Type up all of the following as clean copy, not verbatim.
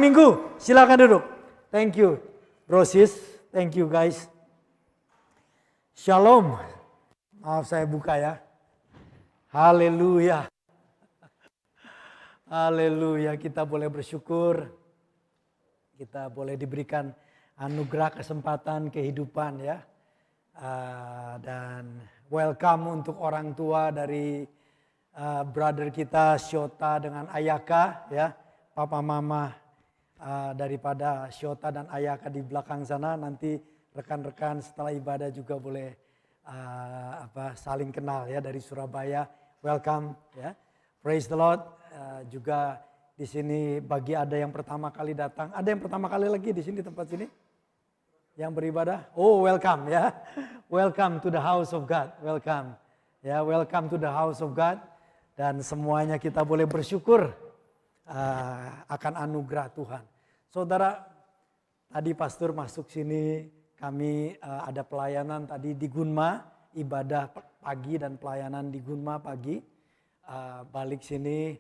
Minggu, silakan duduk. Thank you, Brosis. Thank you guys. Shalom. Maaf saya buka ya. Haleluya. Haleluya, kita boleh bersyukur. Kita boleh diberikan anugerah kesempatan kehidupan ya. Dan welcome untuk orang tua dari brother kita Syota dengan Ayaka ya. Papa mama daripada Syota dan Ayaka di belakang sana, nanti rekan-rekan setelah ibadah juga boleh saling kenal ya dari Surabaya. Welcome ya. Praise the Lord. Juga di sini bagi ada yang pertama kali datang, ada yang pertama kali lagi di sini tempat sini yang beribadah. Oh, welcome ya. Welcome to the house of God. Welcome. Ya, welcome to the house of God. Dan semuanya kita boleh bersyukur akan anugerah Tuhan. Saudara, tadi pastor masuk sini, kami ada pelayanan tadi di Gunma, ibadah pagi dan pelayanan di Gunma pagi. Balik sini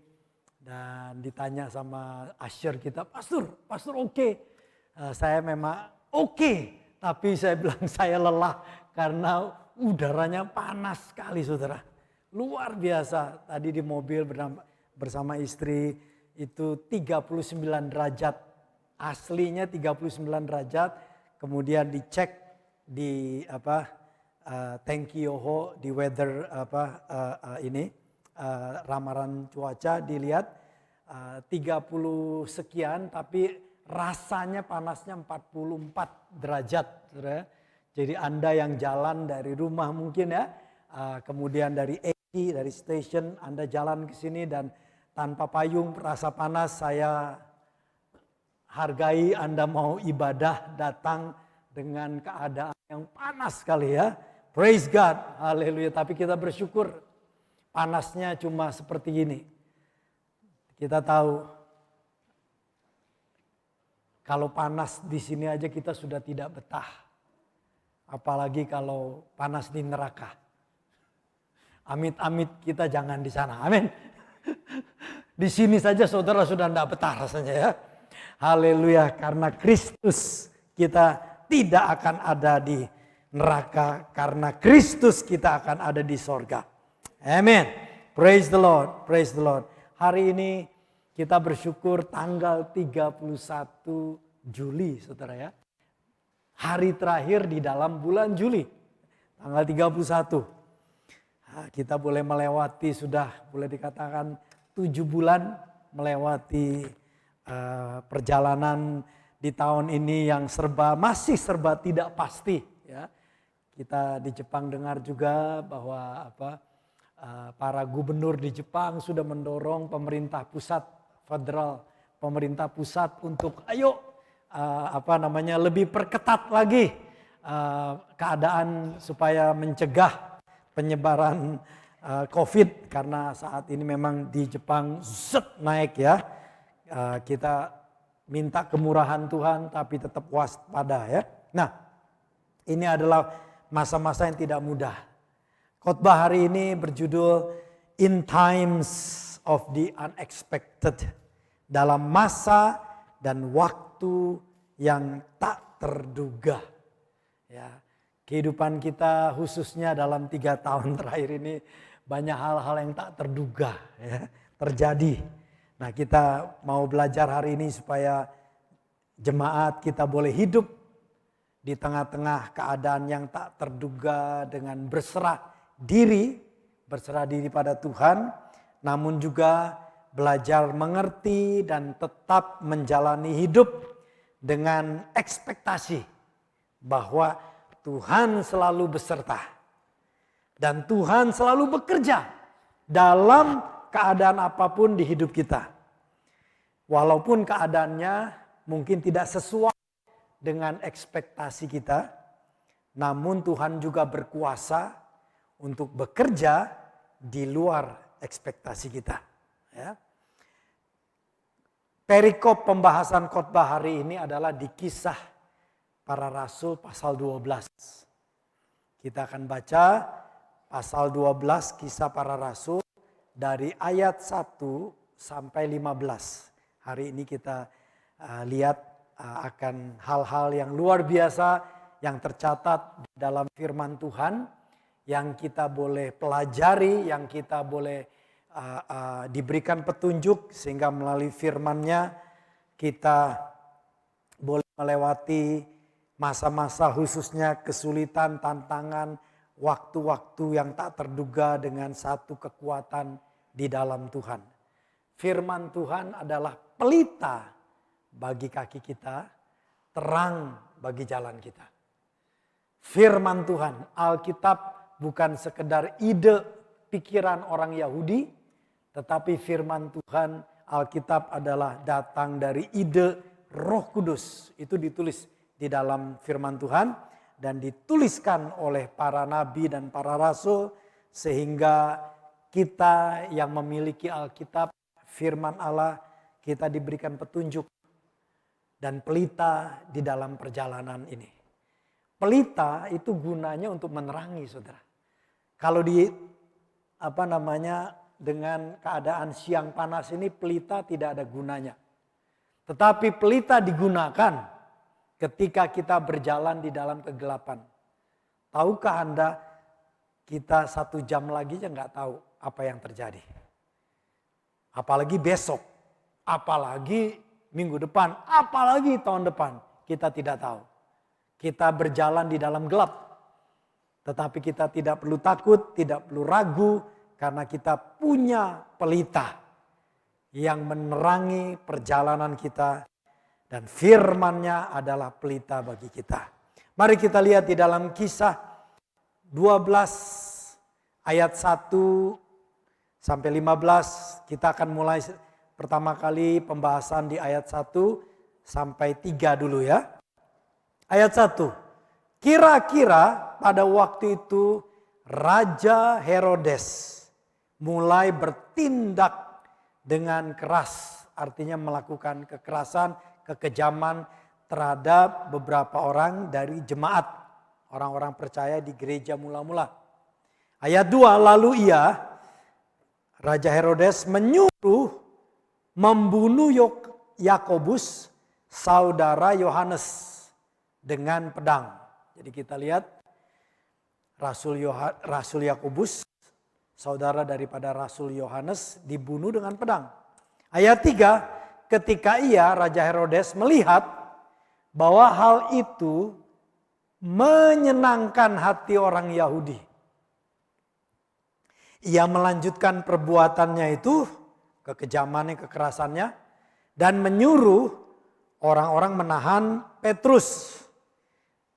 dan ditanya sama usher kita, Pastor oke. Saya memang oke, tapi saya bilang saya lelah karena udaranya panas sekali saudara. Luar biasa, tadi di mobil bersama istri itu 39 derajat, aslinya 39 derajat, kemudian dicek di Tengki Yoho di weather ramalan cuaca, dilihat 30 sekian tapi rasanya panasnya 44 derajat. Saudara. Jadi Anda yang jalan dari rumah mungkin ya, kemudian dari Eki, dari station Anda jalan ke sini dan tanpa payung rasa panas, saya hargai Anda mau ibadah datang dengan keadaan yang panas sekali ya. Praise God, haleluya. Tapi kita bersyukur panasnya cuma seperti ini. Kita tahu kalau panas di sini aja kita sudah tidak betah. Apalagi kalau panas di neraka. Amit-amit kita jangan di sana. Amin. Di sini saja saudara sudah tidak betah rasanya ya. Haleluya, karena Kristus kita tidak akan ada di neraka. Karena Kristus kita akan ada di sorga. Amen. Praise the Lord. Praise the Lord. Hari ini kita bersyukur tanggal 31 Juli saudara ya. Hari terakhir di dalam bulan Juli. Tanggal 31. Nah, kita boleh melewati, sudah boleh dikatakan 7 bulan melewati perjalanan di tahun ini yang masih serba tidak pasti ya. Kita di Jepang dengar juga bahwa para gubernur di Jepang sudah mendorong pemerintah pusat, federal pemerintah pusat untuk lebih perketat lagi keadaan supaya mencegah penyebaran COVID, karena saat ini memang di Jepang naik ya. Kita minta kemurahan Tuhan tapi tetap waspada ya. Nah, ini adalah masa-masa yang tidak mudah. Khotbah hari ini berjudul In Times of the Unexpected. Dalam masa dan waktu yang tak terduga. Ya, kehidupan kita khususnya dalam 3 tahun terakhir ini banyak hal-hal yang tak terduga ya, terjadi. Nah, kita mau belajar hari ini supaya jemaat kita boleh hidup di tengah-tengah keadaan yang tak terduga dengan berserah diri pada Tuhan, namun juga belajar mengerti dan tetap menjalani hidup dengan ekspektasi bahwa Tuhan selalu beserta dan Tuhan selalu bekerja dalam keadaan apapun di hidup kita. Walaupun keadaannya mungkin tidak sesuai dengan ekspektasi kita, namun Tuhan juga berkuasa untuk bekerja di luar ekspektasi kita. Ya. Perikop pembahasan khotbah hari ini adalah di Kisah Para Rasul pasal 12. Kita akan baca pasal 12 Kisah Para Rasul dari ayat 1 sampai 15. Hari ini kita lihat akan hal-hal yang luar biasa yang tercatat dalam firman Tuhan, yang kita boleh pelajari, yang kita boleh diberikan petunjuk, sehingga melalui firman-Nya kita boleh melewati masa-masa khususnya kesulitan, tantangan, waktu-waktu yang tak terduga dengan satu kekuatan di dalam Tuhan. Firman Tuhan adalah pelita bagi kaki kita, terang bagi jalan kita. Firman Tuhan, Alkitab bukan sekedar ide pikiran orang Yahudi, tetapi firman Tuhan, Alkitab adalah datang dari ide Roh Kudus. Itu ditulis di dalam firman Tuhan dan dituliskan oleh para nabi dan para rasul, sehingga kita yang memiliki Alkitab, firman Allah, kita diberikan petunjuk dan pelita di dalam perjalanan ini. Pelita itu gunanya untuk menerangi, saudara. Kalau dengan keadaan siang panas ini, pelita tidak ada gunanya. Tetapi pelita digunakan ketika kita berjalan di dalam kegelapan. Tahukah Anda, kita 1 jam lagi aja nggak tahu apa yang terjadi. Apalagi besok, apalagi minggu depan, apalagi tahun depan, kita tidak tahu. Kita berjalan di dalam gelap, tetapi kita tidak perlu takut, tidak perlu ragu, karena kita punya pelita yang menerangi perjalanan kita, dan firman-Nya adalah pelita bagi kita. Mari kita lihat di dalam Kisah 12 ayat 1 sampai 15, kita akan mulai pertama kali pembahasan di ayat 1 sampai 3 dulu ya. Ayat 1. Kira-kira pada waktu itu Raja Herodes mulai bertindak dengan keras, artinya melakukan kekerasan, kekejaman terhadap beberapa orang dari jemaat, orang-orang percaya di gereja mula-mula. Ayat 2, lalu Raja Herodes menyuruh membunuh Yakobus, saudara Yohanes, dengan pedang. Jadi kita lihat Rasul Yakobus, saudara daripada Rasul Yohanes, dibunuh dengan pedang. Ayat 3, ketika Raja Herodes melihat bahwa hal itu menyenangkan hati orang Yahudi, ia melanjutkan perbuatannya itu, kekejamannya, kekerasannya, dan menyuruh orang-orang menahan Petrus.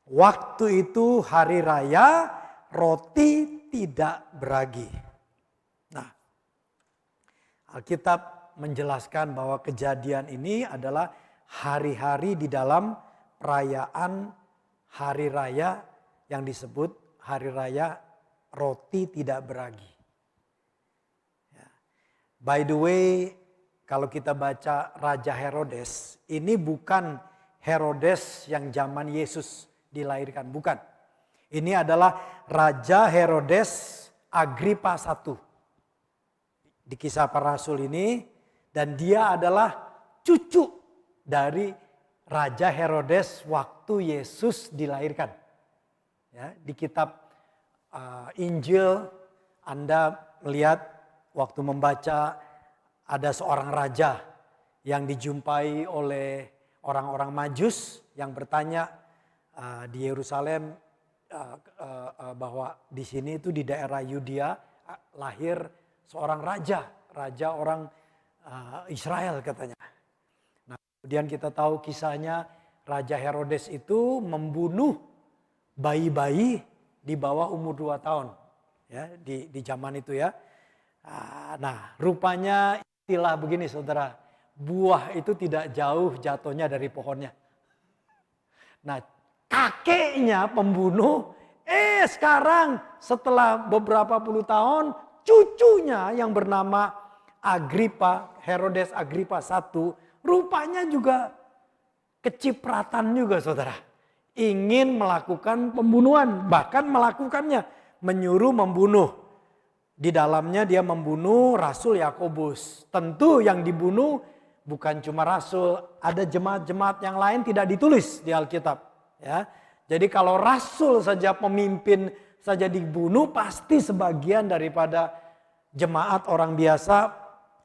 Waktu itu hari raya roti tidak beragi. Nah, Alkitab menjelaskan bahwa kejadian ini adalah hari-hari di dalam perayaan hari raya yang disebut hari raya roti tidak beragi. By the way, kalau kita baca Raja Herodes, ini bukan Herodes yang zaman Yesus dilahirkan, bukan. Ini adalah Raja Herodes Agripa I di Kisah Para Rasul ini, dan dia adalah cucu dari Raja Herodes waktu Yesus dilahirkan. Ya, di kitab Injil Anda melihat waktu membaca ada seorang raja yang dijumpai oleh orang-orang Majus yang bertanya di Yerusalem bahwa di sini itu di daerah Yudea lahir seorang raja orang Israel katanya. Nah, kemudian kita tahu kisahnya Raja Herodes itu membunuh bayi-bayi di bawah umur 2 tahun ya di zaman itu ya. Nah, rupanya istilah begini saudara, buah itu tidak jauh jatuhnya dari pohonnya. Nah, kakeknya pembunuh, sekarang setelah beberapa puluh tahun, cucunya yang bernama Herodes Agripa I, rupanya juga kecipratan juga saudara. Ingin melakukan pembunuhan, bahkan melakukannya, menyuruh membunuh. Di dalamnya dia membunuh Rasul Yakobus. Tentu yang dibunuh bukan cuma rasul, ada jemaat-jemaat yang lain tidak ditulis di Alkitab. Ya, jadi kalau rasul saja pemimpin saja dibunuh, pasti sebagian daripada jemaat orang biasa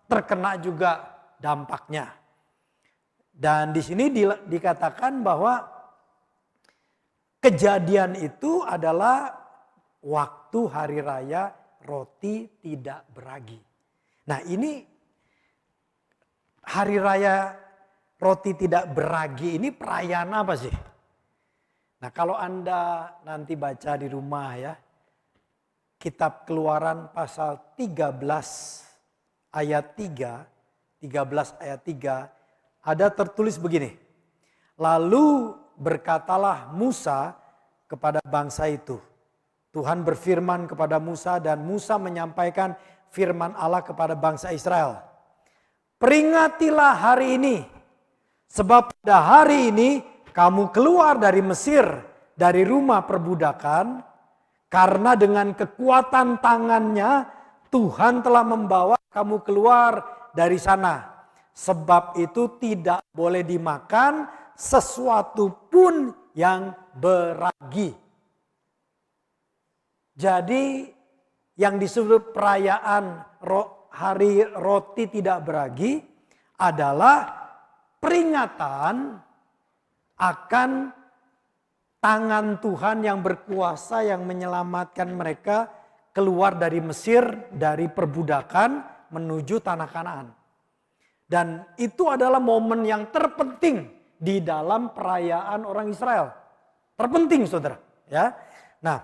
terkena juga dampaknya. Dan di sini dikatakan bahwa kejadian itu adalah waktu hari raya roti tidak beragi. Nah, ini hari raya roti tidak beragi ini perayaan apa sih? Nah, kalau Anda nanti baca di rumah ya, kitab Keluaran pasal 13 ayat 3, 13 ayat 3, ada tertulis begini. Lalu berkatalah Musa kepada bangsa itu. Tuhan berfirman kepada Musa dan Musa menyampaikan firman Allah kepada bangsa Israel. Peringatilah hari ini, sebab pada hari ini kamu keluar dari Mesir, dari rumah perbudakan, karena dengan kekuatan tangannya Tuhan telah membawa kamu keluar dari sana. Sebab itu tidak boleh dimakan sesuatu pun yang beragi. Jadi yang disebut perayaan hari roti tidak beragi adalah peringatan akan tangan Tuhan yang berkuasa yang menyelamatkan mereka keluar dari Mesir, dari perbudakan menuju tanah Kanaan. Dan itu adalah momen yang terpenting di dalam perayaan orang Israel. Terpenting, saudara. Ya. Nah,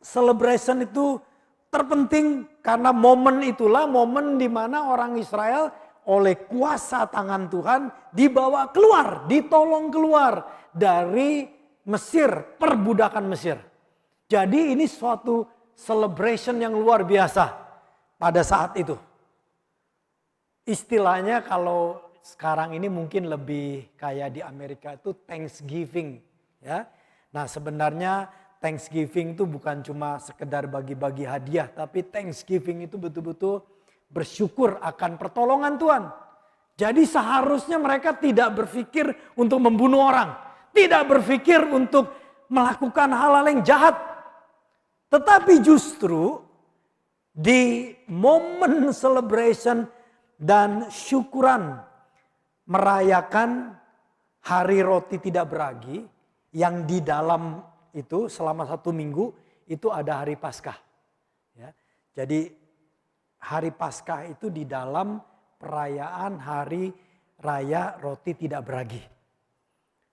celebration itu terpenting karena momen itulah momen di mana orang Israel oleh kuasa tangan Tuhan dibawa keluar, ditolong keluar dari Mesir, perbudakan Mesir. Jadi ini suatu celebration yang luar biasa pada saat itu. Istilahnya kalau sekarang ini mungkin lebih kayak di Amerika itu Thanksgiving. Ya. Nah, sebenarnya Thanksgiving itu bukan cuma sekedar bagi-bagi hadiah, tapi Thanksgiving itu betul-betul bersyukur akan pertolongan Tuhan. Jadi seharusnya mereka tidak berpikir untuk membunuh orang, tidak berpikir untuk melakukan hal-hal yang jahat. Tetapi justru di momen celebration dan syukuran merayakan hari roti tidak beragi yang di dalam itu selama 1 minggu itu ada hari Paskah. Ya. Jadi hari Paskah itu di dalam perayaan hari raya roti tidak beragi.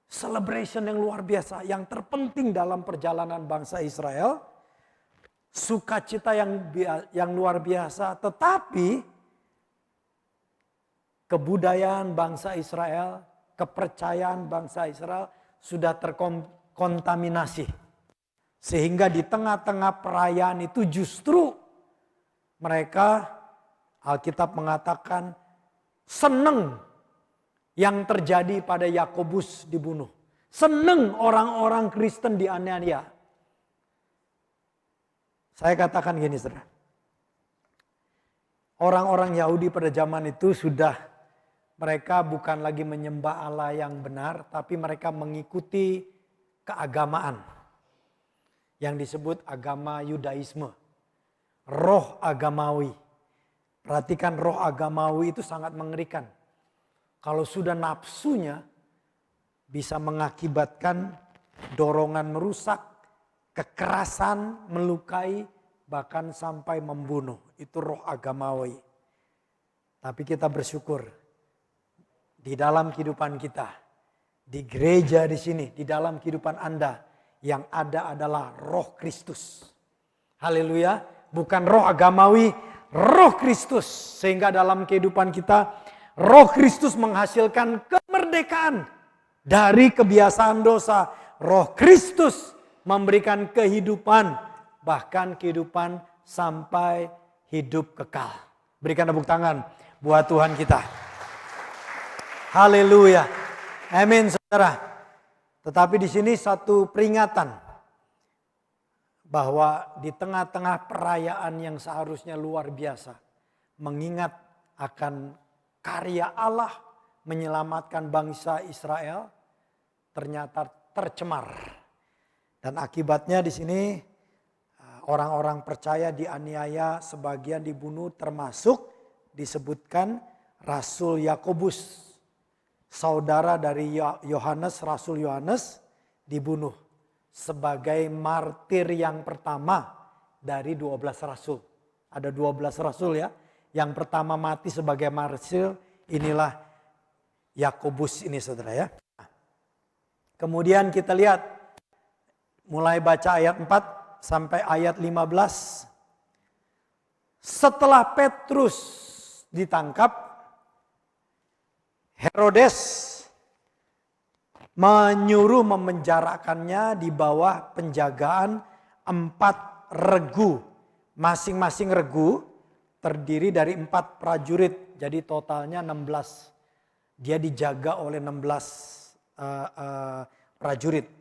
Celebration yang luar biasa, yang terpenting dalam perjalanan bangsa Israel. Sukacita yang luar biasa, tetapi kebudayaan bangsa Israel, kepercayaan bangsa Israel sudah terkontaminasi. Sehingga di tengah-tengah perayaan itu justru mereka, Alkitab mengatakan, senang yang terjadi pada Yakobus dibunuh. Senang orang-orang Kristen dianiaya. Saya katakan gini, saudara. Orang-orang Yahudi pada zaman itu sudah, mereka bukan lagi menyembah Allah yang benar, tapi mereka mengikuti keagamaan yang disebut agama Yudaisme, roh agamawi. Perhatikan, roh agamawi itu sangat mengerikan. Kalau sudah nafsunya bisa mengakibatkan dorongan merusak, kekerasan, melukai, bahkan sampai membunuh. Itu roh agamawi. Tapi kita bersyukur di dalam kehidupan kita, di gereja di sini, di dalam kehidupan Anda, yang ada adalah roh Kristus. Haleluya, bukan roh agamawi, roh Kristus. Sehingga dalam kehidupan kita, roh Kristus menghasilkan kemerdekaan dari kebiasaan dosa. Roh Kristus memberikan kehidupan, bahkan kehidupan sampai hidup kekal. Berikan tepuk tangan buat Tuhan kita. Haleluya. Amin, saudara. Tetapi di sini satu peringatan bahwa di tengah-tengah perayaan yang seharusnya luar biasa, mengingat akan karya Allah menyelamatkan bangsa Israel ternyata tercemar. Dan akibatnya di sini orang-orang percaya dianiaya, sebagian dibunuh, termasuk disebutkan Rasul Yakobus, saudara dari Yohanes, Rasul Yohanes dibunuh sebagai martir yang pertama dari 12 rasul. Ada 12 rasul ya. Yang pertama mati sebagai martir inilah Yakobus ini saudara ya. Kemudian kita lihat mulai baca ayat 4 sampai ayat 15. Setelah Petrus ditangkap, Herodes menyuruh memenjarakannya di bawah penjagaan 4 regu. Masing-masing regu terdiri dari 4 prajurit. Jadi totalnya 16. Dia dijaga oleh 16 prajurit.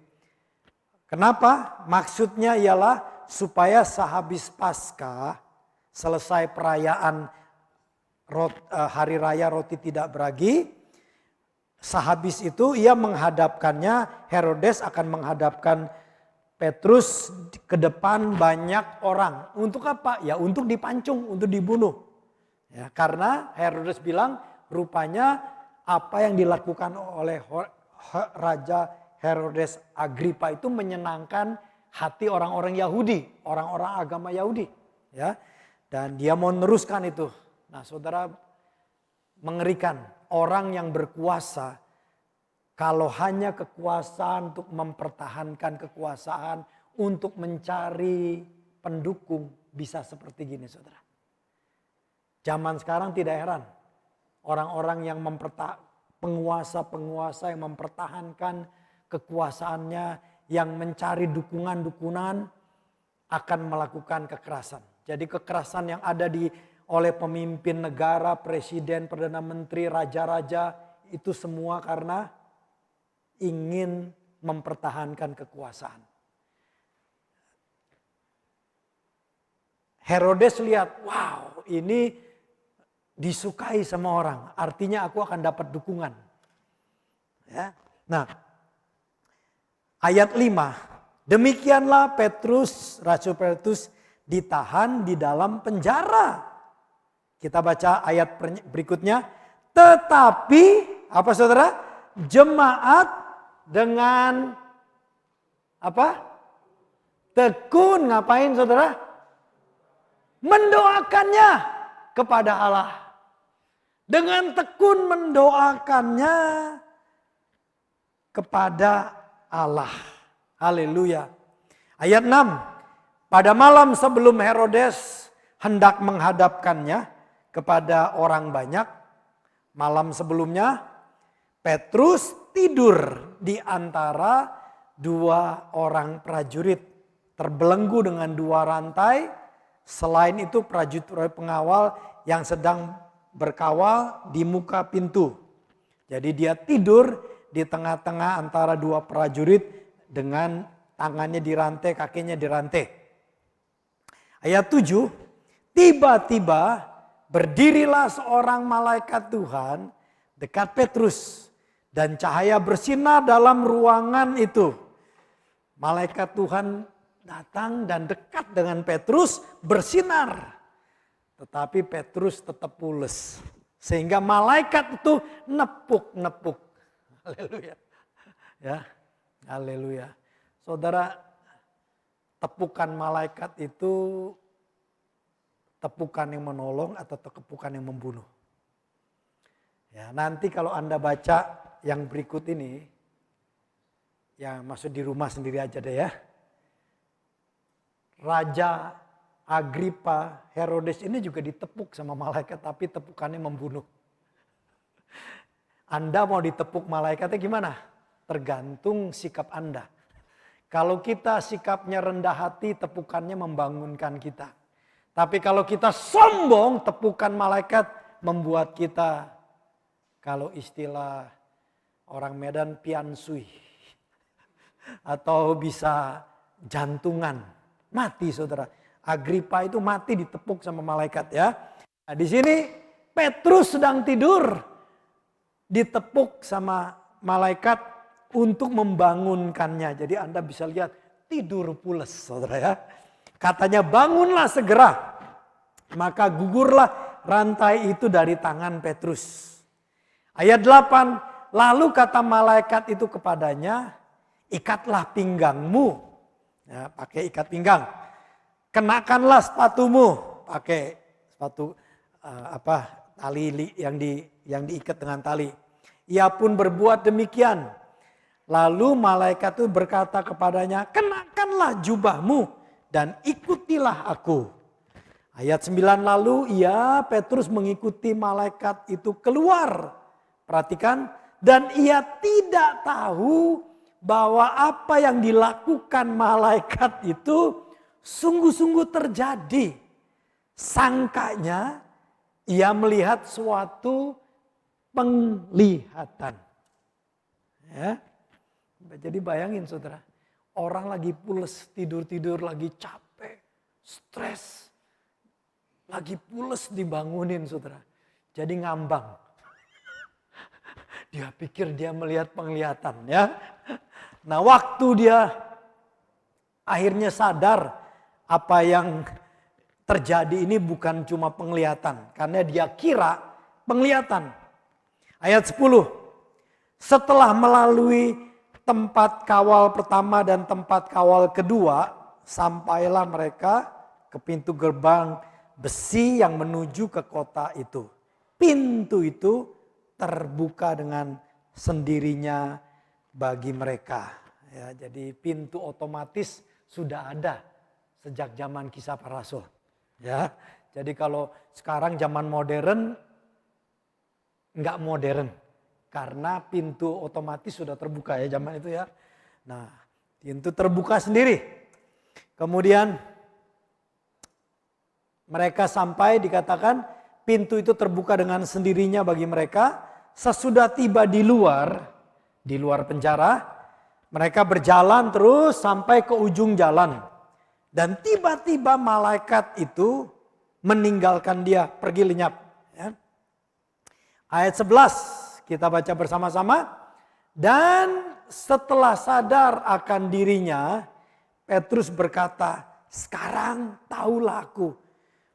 Kenapa? Maksudnya ialah supaya sehabis Paskah, selesai perayaan hari raya roti tidak beragi, sehabis itu ia menghadapkannya, Herodes akan menghadapkan Petrus ke depan banyak orang. Untuk apa? Ya untuk dipancung, untuk dibunuh. Ya, karena Herodes bilang rupanya apa yang dilakukan oleh Raja Herodes Agripa itu menyenangkan hati orang-orang Yahudi, orang-orang agama Yahudi, ya. Dan dia mau meneruskan itu. Nah, saudara, mengerikan orang yang berkuasa kalau hanya kekuasaan untuk mempertahankan kekuasaan, untuk mencari pendukung bisa seperti gini, saudara. Zaman sekarang tidak heran orang-orang yang penguasa-penguasa yang mempertahankan kekuasaannya, yang mencari dukungan-dukungan akan melakukan kekerasan. Jadi kekerasan yang ada oleh pemimpin negara, presiden, perdana menteri, raja-raja itu semua karena ingin mempertahankan kekuasaan. Herodes lihat, wow, ini disukai sama orang, artinya aku akan dapat dukungan. Ya. Nah, ayat 5, demikianlah Rasul Petrus ditahan di dalam penjara. Kita baca ayat berikutnya. Tetapi, apa saudara? Jemaat dengan apa? Tekun, ngapain saudara? Mendoakannya kepada Allah. Dengan tekun mendoakannya kepada Allah. Haleluya. Ayat 6. Pada malam sebelum Herodes hendak menghadapkannya kepada orang banyak, malam sebelumnya Petrus tidur di antara 2 orang prajurit, terbelenggu dengan 2 rantai. Selain itu prajurit pengawal yang sedang berkawal di muka pintu. Jadi dia tidur di tengah-tengah antara 2 prajurit dengan tangannya dirantai, kakinya dirantai. Ayat 7, tiba-tiba berdirilah seorang malaikat Tuhan dekat Petrus dan cahaya bersinar dalam ruangan itu. Malaikat Tuhan datang dan dekat dengan Petrus, bersinar. Tetapi Petrus tetap pules. Sehingga malaikat itu nepuk-nepuk. Haleluya. Ya, haleluya. Saudara, tepukan malaikat itu tepukan yang menolong atau tepukan yang membunuh. Ya, nanti kalau Anda baca yang berikut ini, ya maksud di rumah sendiri aja deh ya. Raja Agripa, Herodes ini juga ditepuk sama malaikat, tapi tepukannya membunuh. Anda mau ditepuk malaikatnya gimana? Tergantung sikap Anda. Kalau kita sikapnya rendah hati, tepukannya membangunkan kita. Tapi kalau kita sombong, tepukan malaikat membuat kita, kalau istilah orang Medan, piansui. Atau bisa jantungan, mati saudara. Agripa itu mati ditepuk sama malaikat ya. Nah, di sini Petrus sedang tidur, ditepuk sama malaikat untuk membangunkannya. Jadi Anda bisa lihat tidur pules, saudara ya. Katanya bangunlah segera. Maka gugurlah rantai itu dari tangan Petrus. Ayat 8, lalu kata malaikat itu kepadanya, ikatlah pinggangmu. Ya, pakai ikat pinggang. Kenakanlah sepatumu, pakai sepatu tali yang diikat dengan tali. Ia pun berbuat demikian. Lalu malaikat itu berkata kepadanya, kenakanlah jubahmu dan ikutilah aku. Ayat 9, lalu Petrus mengikuti malaikat itu keluar. Perhatikan, dan ia tidak tahu bahwa apa yang dilakukan malaikat itu sungguh-sungguh terjadi. Sangkanya ia melihat suatu penglihatan. Ya. Jadi bayangin saudara, orang lagi pules, tidur-tidur, lagi capek, stres. Lagi pules dibangunin saudara. Jadi ngambang. Dia pikir dia melihat penglihatan ya. Nah waktu dia akhirnya sadar apa yang terjadi ini bukan cuma penglihatan. Karena dia kira penglihatan. Ayat 10. Setelah melalui tempat kawal pertama dan tempat kawal kedua. Sampailah mereka ke pintu gerbang besi yang menuju ke kota itu. Pintu itu terbuka dengan sendirinya bagi mereka. Ya, jadi pintu otomatis sudah ada sejak zaman Kisah Para Rasul. Ya, jadi kalau sekarang zaman modern nggak modern karena pintu otomatis sudah terbuka ya zaman itu ya. Nah, pintu terbuka sendiri. Kemudian mereka sampai dikatakan pintu itu terbuka dengan sendirinya bagi mereka. Sesudah tiba di luar penjara, mereka berjalan terus sampai ke ujung jalan. Dan tiba-tiba malaikat itu meninggalkan dia, pergi lenyap. Ya. Ayat 11 kita baca bersama-sama. Dan setelah sadar akan dirinya, Petrus berkata, sekarang tahulah aku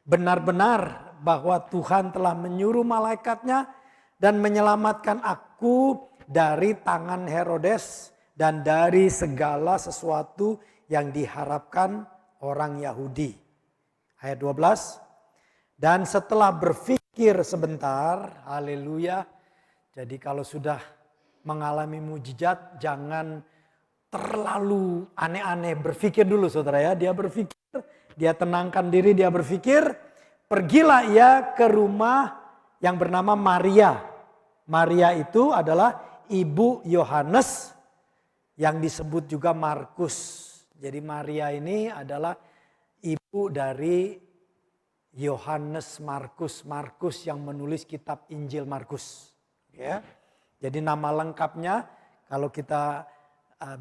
benar-benar bahwa Tuhan telah menyuruh malaikatnya dan menyelamatkan aku dari tangan Herodes dan dari segala sesuatu yang diharapkan orang Yahudi. Ayat 12. Dan setelah berpikir sebentar, haleluya. Jadi kalau sudah mengalami mujizat jangan terlalu aneh-aneh, berpikir dulu saudara ya. Dia berpikir, dia tenangkan diri, dia berpikir, pergilah ia ke rumah yang bernama Maria. Maria itu adalah ibu Yohanes yang disebut juga Markus. Jadi Maria ini adalah ibu dari Yohanes Markus. Markus yang menulis kitab Injil Markus. Ya. Jadi nama lengkapnya kalau kita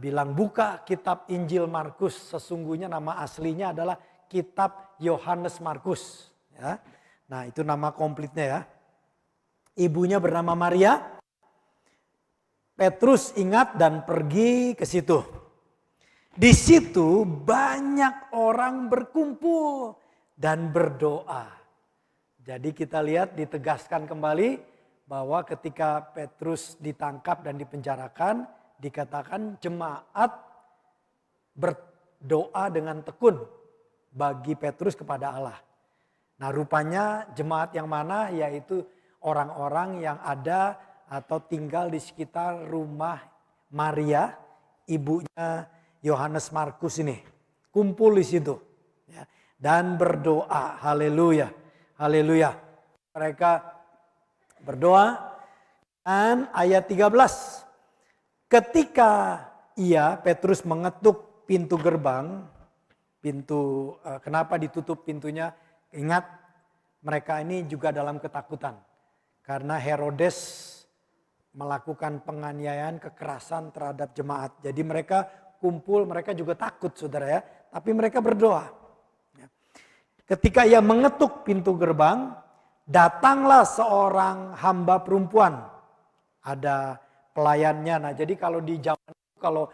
bilang buka kitab Injil Markus, sesungguhnya nama aslinya adalah kitab Yohanes Markus. Ya. Nah itu nama komplitnya ya. Ibunya bernama Maria. Petrus ingat dan pergi ke situ. Di situ banyak orang berkumpul dan berdoa. Jadi kita lihat ditegaskan kembali bahwa ketika Petrus ditangkap dan dipenjarakan, dikatakan jemaat berdoa dengan tekun bagi Petrus kepada Allah. Nah rupanya jemaat yang mana, yaitu orang-orang yang ada atau tinggal di sekitar rumah Maria, ibunya Yohanes Markus ini. Kumpul di situ. Ya, dan berdoa. Haleluya. Haleluya. Mereka berdoa. Dan ayat 13. Ketika Petrus mengetuk pintu gerbang. Kenapa ditutup pintunya? Ingat mereka ini juga dalam ketakutan. Karena Herodes melakukan penganiayaan, kekerasan terhadap jemaat. Jadi mereka kumpul, mereka juga takut saudara ya. Tapi mereka berdoa. Ketika ia mengetuk pintu gerbang, datanglah seorang hamba perempuan. Ada pelayannya. Nah, jadi kalau di zaman itu, kalau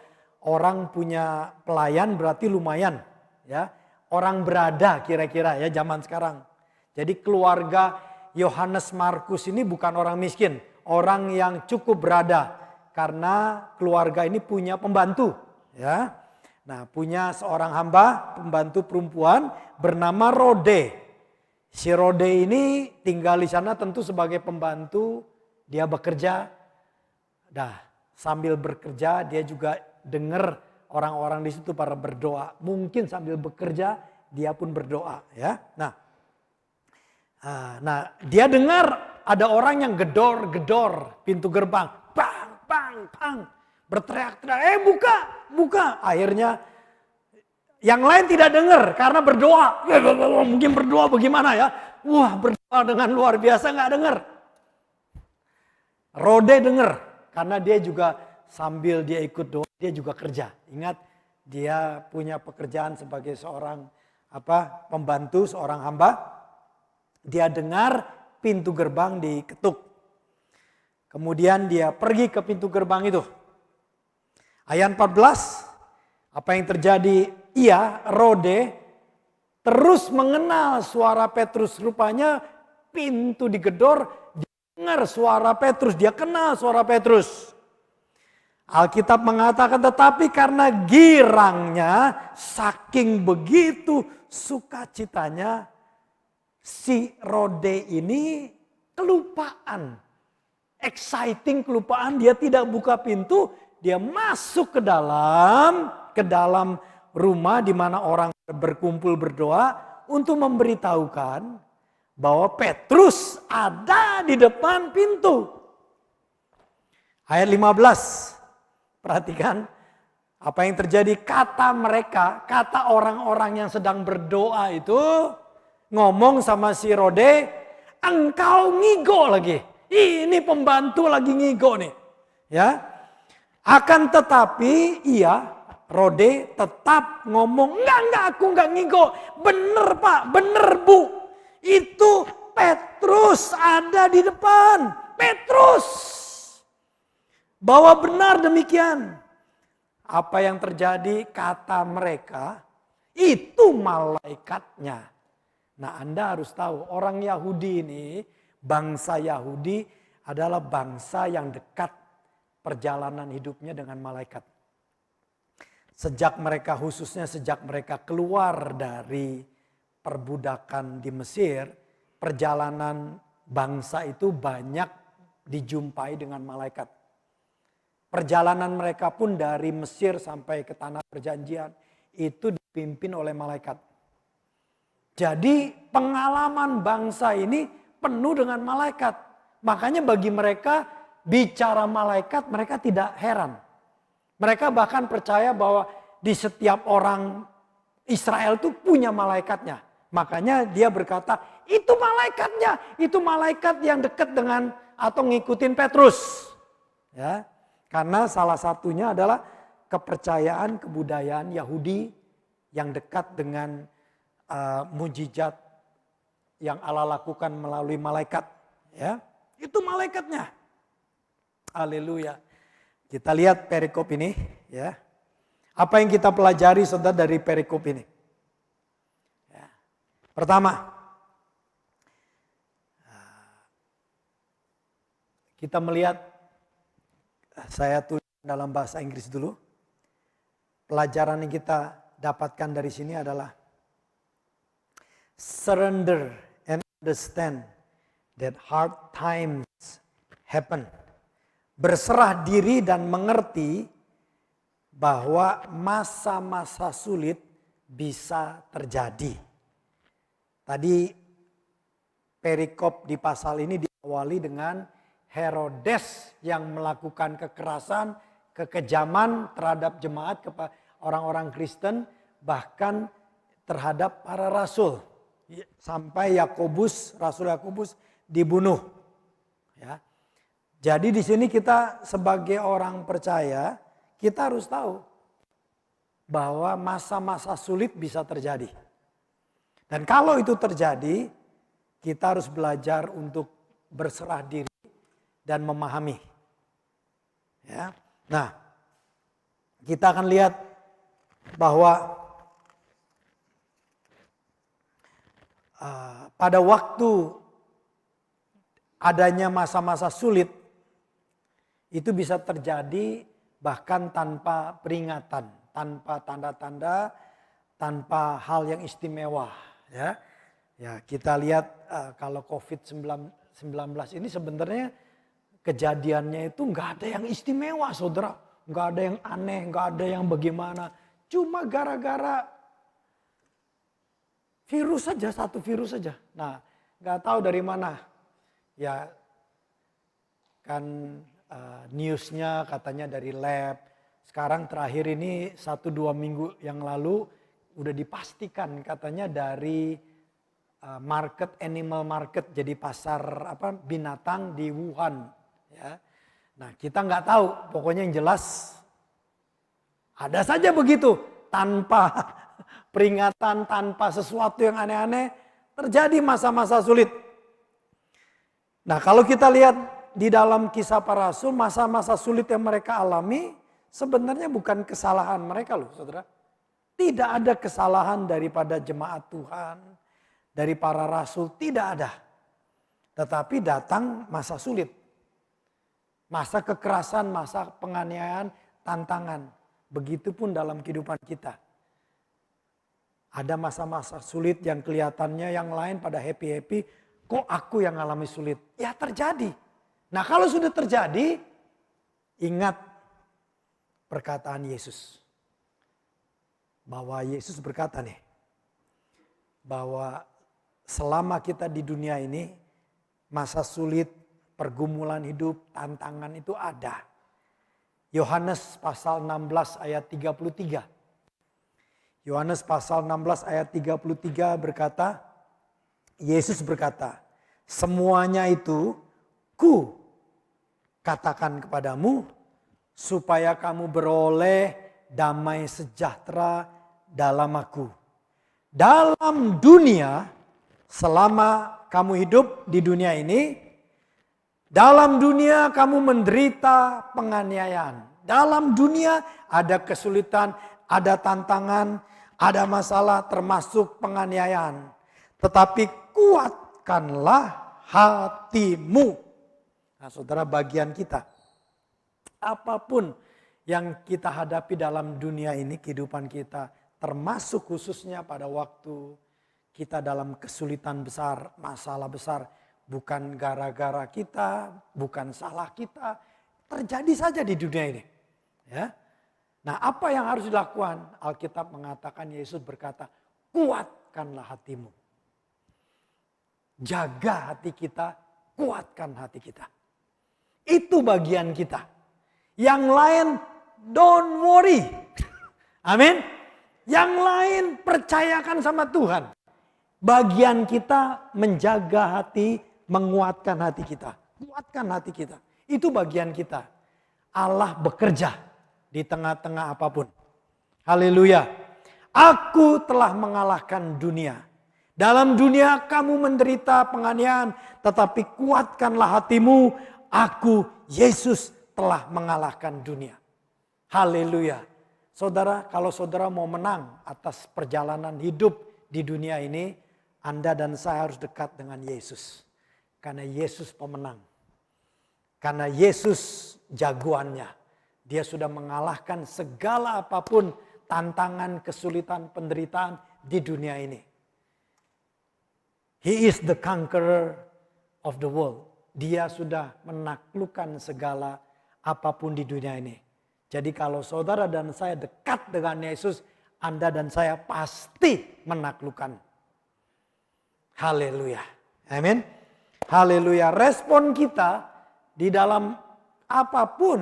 orang punya pelayan berarti lumayan, ya. Orang berada kira-kira ya zaman sekarang. Jadi keluarga Yohanes Markus ini bukan orang miskin, orang yang cukup berada karena keluarga ini punya pembantu, ya. Nah, punya seorang hamba pembantu perempuan bernama Rode. Si Rode ini tinggal di sana tentu sebagai pembantu, dia bekerja. Nah, sambil bekerja dia juga dengar orang-orang di situ para berdoa. Mungkin sambil bekerja dia pun berdoa, ya. Nah, dia dengar ada orang yang gedor-gedor pintu gerbang. Bang, bang, bang. Berteriak-teriak, buka, buka. Akhirnya yang lain tidak dengar karena berdoa. Mungkin berdoa bagaimana ya? Wah, berdoa dengan luar biasa nggak dengar. Rode dengar karena dia juga sambil dia ikut doa, dia juga kerja. Ingat, dia punya pekerjaan sebagai seorang pembantu, seorang hamba. Dia dengar pintu gerbang diketuk. Kemudian dia pergi ke pintu gerbang itu. Ayat 14, apa yang terjadi? Ia, Rode, terus mengenal suara Petrus. Rupanya pintu digedor, dia dengar suara Petrus, dia kenal suara Petrus. Alkitab mengatakan tetapi karena girangnya, saking begitu sukacitanya, si Rode ini kelupaan. Exciting kelupaan, dia tidak buka pintu, dia masuk ke dalam rumah di mana orang berkumpul berdoa untuk memberitahukan bahwa Petrus ada di depan pintu. Ayat 15. Perhatikan apa yang terjadi. Kata orang-orang yang sedang berdoa itu ngomong sama si Rode, engkau ngigo lagi. Ini pembantu lagi ngigo nih. Ya. Akan tetapi Rode tetap ngomong, enggak, aku enggak ngigo. Bener Pak, bener Bu. Itu Petrus ada di depan. Petrus. Bahwa benar demikian. Apa yang terjadi kata mereka, itu malaikatnya. Nah, Anda harus tahu orang Yahudi ini, bangsa Yahudi adalah bangsa yang dekat perjalanan hidupnya dengan malaikat. Sejak mereka keluar dari perbudakan di Mesir, perjalanan bangsa itu banyak dijumpai dengan malaikat. Perjalanan mereka pun dari Mesir sampai ke tanah perjanjian itu dipimpin oleh malaikat. Jadi pengalaman bangsa ini penuh dengan malaikat. Makanya bagi mereka bicara malaikat mereka tidak heran. Mereka bahkan percaya bahwa di setiap orang Israel itu punya malaikatnya. Makanya dia berkata, itu malaikatnya. Itu malaikat yang dekat dengan atau ngikutin Petrus. Ya, karena salah satunya adalah kepercayaan kebudayaan Yahudi yang dekat dengan mujizat yang Allah lakukan melalui malaikat. Ya, itu malaikatnya. Haleluya. Kita lihat perikop ini, ya. Apa yang kita pelajari saudara dari perikop ini? Ya. Pertama, kita melihat, saya tulis dalam bahasa Inggris dulu. Pelajaran yang kita dapatkan dari sini adalah surrender and understand that hard times happen. Berserah diri dan mengerti bahwa masa-masa sulit bisa terjadi. Tadi perikop di pasal ini diawali dengan Herodes yang melakukan kekerasan, kekejaman terhadap jemaat, orang-orang Kristen, bahkan terhadap para rasul. Sampai Rasul Yakobus dibunuh. Ya. Jadi di sini kita sebagai orang percaya, kita harus tahu bahwa masa-masa sulit bisa terjadi. Dan kalau itu terjadi, kita harus belajar untuk berserah diri dan memahami. Ya. Nah, kita akan lihat bahwa pada waktu adanya masa-masa sulit, itu bisa terjadi bahkan tanpa peringatan, tanpa tanda-tanda, tanpa hal yang istimewa. Ya, kita lihat kalau COVID-19 ini sebenarnya kejadiannya itu nggak ada yang istimewa, saudara. Nggak ada yang aneh, nggak ada yang bagaimana. Cuma gara-gara virus saja, satu virus saja. Nah, nggak tahu dari mana. Ya, kan newsnya katanya dari lab. Sekarang terakhir ini 1-2 minggu yang lalu udah dipastikan katanya dari animal market, jadi pasar binatang di Wuhan. Ya. Nah, kita nggak tahu, pokoknya yang jelas ada saja begitu, tanpa peringatan, tanpa sesuatu yang aneh-aneh, terjadi masa-masa sulit. Nah, kalau kita lihat di dalam Kisah Para Rasul, masa-masa sulit yang mereka alami sebenarnya bukan kesalahan mereka loh, saudara. Tidak ada kesalahan daripada jemaat Tuhan, dari para rasul, tidak ada. Tetapi datang masa sulit. Masa kekerasan, masa penganiayaan, tantangan. Begitupun dalam kehidupan kita. Ada masa-masa sulit yang kelihatannya yang lain pada happy-happy. Kok aku yang alami sulit? Ya terjadi. Nah kalau sudah terjadi, ingat perkataan Yesus. Bahwa Yesus berkata nih, bahwa selama kita di dunia ini, masa sulit, pergumulan hidup, tantangan itu ada. Yohanes pasal 16 ayat 33. Yohanes pasal 16 ayat 33 berkata, Yesus berkata, semuanya itu ku katakan kepadamu supaya kamu beroleh damai sejahtera dalam aku. Dalam dunia, selama kamu hidup di dunia ini, dalam dunia kamu menderita penganiayaan. Dalam dunia ada kesulitan, ada tantangan, ada masalah termasuk penganiayaan. Tetapi kuatkanlah hatimu. Nah, saudara, bagian kita. Apapun yang kita hadapi dalam dunia ini, kehidupan kita, termasuk khususnya pada waktu kita dalam kesulitan besar, masalah besar, bukan gara-gara kita, bukan salah kita, terjadi saja di dunia ini. Ya. Nah, apa yang harus dilakukan? Alkitab mengatakan, Yesus berkata, kuatkanlah hatimu. Jaga hati kita, kuatkan hati kita. Itu bagian kita. Yang lain, don't worry. Amin. Yang lain percayakan sama Tuhan. Bagian kita menjaga hati, menguatkan hati kita. Kuatkan hati kita. Itu bagian kita. Allah bekerja di tengah-tengah apapun. Haleluya. Aku telah mengalahkan dunia. Dalam dunia kamu menderita penganiayaan, tetapi kuatkanlah hatimu. Aku, Yesus, telah mengalahkan dunia. Haleluya. Saudara, kalau saudara mau menang atas perjalanan hidup di dunia ini, Anda dan saya harus dekat dengan Yesus. Karena Yesus pemenang. Karena Yesus jagoannya. Dia sudah mengalahkan segala apapun tantangan, kesulitan, penderitaan di dunia ini. He is the conqueror of the world. Dia sudah menaklukkan segala apapun di dunia ini. Jadi kalau saudara dan saya dekat dengan Yesus, Anda dan saya pasti menaklukkan. Haleluya. Amin. Haleluya. Respon kita di dalam apapun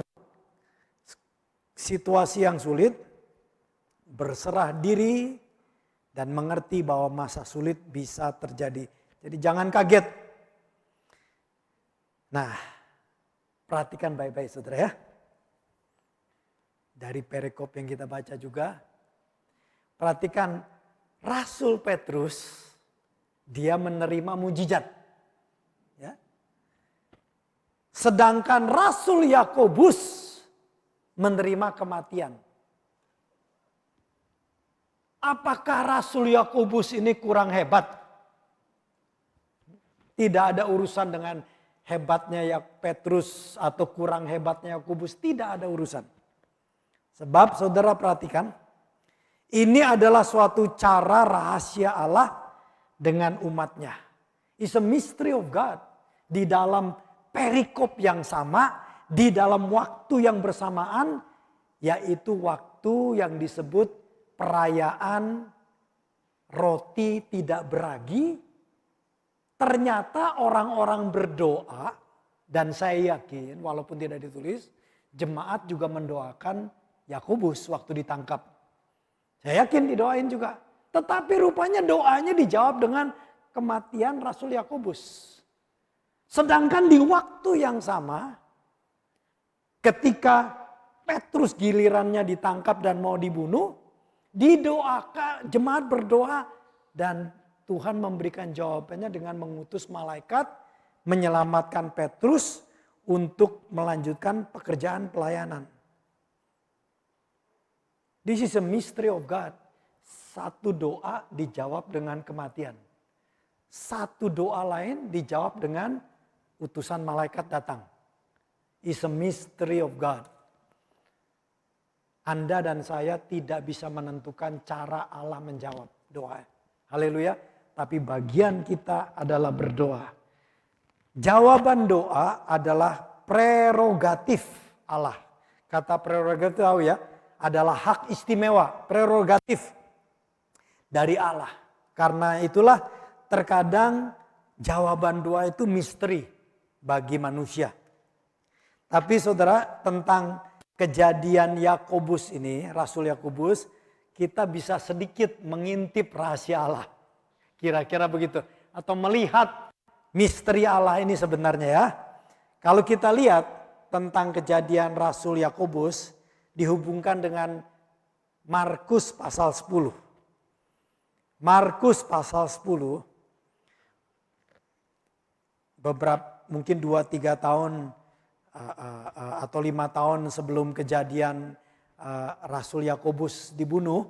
situasi yang sulit, berserah diri dan mengerti bahwa masa sulit bisa terjadi. Jadi jangan kaget. Nah, perhatikan baik-baik saudara ya. Dari perikop yang kita baca juga. Perhatikan Rasul Petrus dia menerima mujizat. Ya. Sedangkan Rasul Yakobus menerima kematian. Apakah Rasul Yakobus ini kurang hebat? Tidak ada urusan dengan hebatnya Petrus atau kurang hebatnya Yakobus. Tidak ada urusan. Sebab saudara perhatikan, ini adalah suatu cara rahasia Allah dengan umatnya. It's a mystery of God. Di dalam perikop yang sama, di dalam waktu yang bersamaan, yaitu waktu yang disebut perayaan roti tidak beragi. Ternyata orang-orang berdoa, dan saya yakin walaupun tidak ditulis, jemaat juga mendoakan Yakobus waktu ditangkap. Saya yakin didoain juga. Tetapi rupanya doanya dijawab dengan kematian Rasul Yakobus. Sedangkan di waktu yang sama, ketika Petrus gilirannya ditangkap dan mau dibunuh, didoakan, jemaat berdoa dan Tuhan memberikan jawabannya dengan mengutus malaikat menyelamatkan Petrus untuk melanjutkan pekerjaan pelayanan. This is a mystery of God. Satu doa dijawab dengan kematian. Satu doa lain dijawab dengan utusan malaikat datang. It's a mystery of God. Anda dan saya tidak bisa menentukan cara Allah menjawab doa. Haleluya. Tapi bagian kita adalah berdoa. Jawaban doa adalah prerogatif Allah. Kata prerogatif tahu ya, adalah hak istimewa, prerogatif dari Allah. Karena itulah terkadang jawaban doa itu misteri bagi manusia. Tapi saudara, tentang kejadian Yakobus ini, Rasul Yakobus, kita bisa sedikit mengintip rahasia Allah. Kira-kira begitu. Atau melihat misteri Allah ini sebenarnya ya. Kalau kita lihat tentang kejadian Rasul Yakobus, dihubungkan dengan Markus pasal 10. Markus pasal 10, beberapa mungkin 2-3 tahun atau 5 tahun sebelum kejadian Rasul Yakobus dibunuh.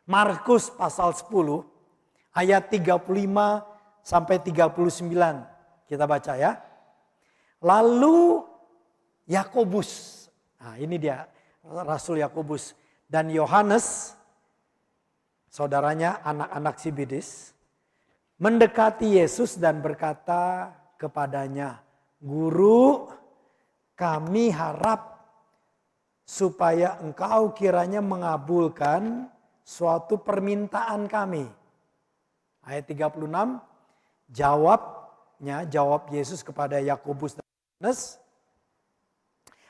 Markus pasal 10 ayat 35 sampai 39 kita baca ya. Lalu Yakobus, nah ini dia Rasul Yakobus dan Yohanes, saudaranya anak-anak Zebedis, mendekati Yesus dan berkata kepadanya, "Guru, kami harap supaya engkau kiranya mengabulkan suatu permintaan kami." Ayat 36, jawab Yesus kepada Yakobus dan Yohanes,